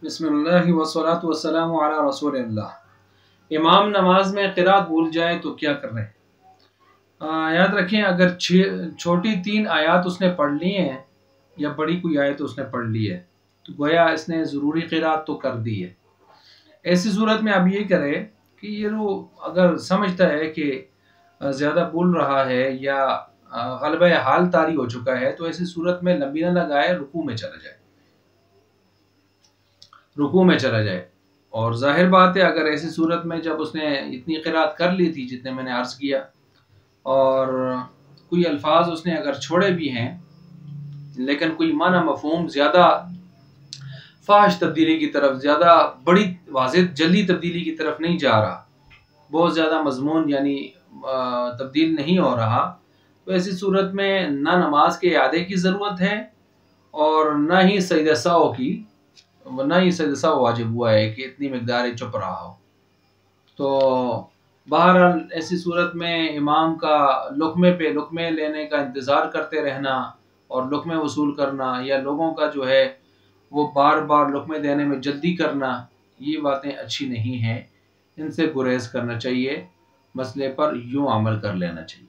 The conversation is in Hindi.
बिस्मिल्लाहि वस्सलातु वस्सलामु अला रसूलिल्लाह। इमाम नमाज में क़िरात भूल जाए तो क्या कर रहे हैं? याद रखें, अगर छोटी 3 आयत उसने पढ़ ली हैं या बड़ी कोई आयत उसने पढ़ ली है तो गोया इसने ज़रूरी क़िरात तो कर दी है। ऐसी सूरत में अब ये करे कि ये वो अगर समझता है कि ज़्यादा बोल रहा है या ग़लबा हाल तारी हो चुका है तो ऐसी सूरत में लंबी न लगाए, रुकू में चला जाए। और ज़ाहिर बात है, अगर ऐसी सूरत में जब उसने इतनी क़िरात कर ली थी जितने मैंने अर्ज़ किया और कोई अल्फाज उसने अगर छोड़े भी हैं लेकिन कोई माना मफ़हूम ज़्यादा फाहिश तब्दीली की तरफ, ज़्यादा बड़ी वाज़ेह जल्दी तब्दीली की तरफ नहीं जा रहा, बहुत ज़्यादा मज़मून यानी तब्दील नहीं हो रहा, तो ऐसी सूरत में ना नमाज के इआदे की ज़रूरत है और ना ही सजदा सहव की, ना ही सजदा सहव वाजिब हुआ है कि इतनी मिक़दार चुप रहा हो। तो बहरहाल ऐसी सूरत में इमाम का लुक़मे लेने का इंतज़ार करते रहना और लुक़मे वसूल करना या लोगों का जो है वो बार बार लुक़मे देने में जल्दी करना, ये बातें अच्छी नहीं हैं। इनसे गुरेज़ करना चाहिए, मसले पर यूँ अमल कर लेना चाहिए।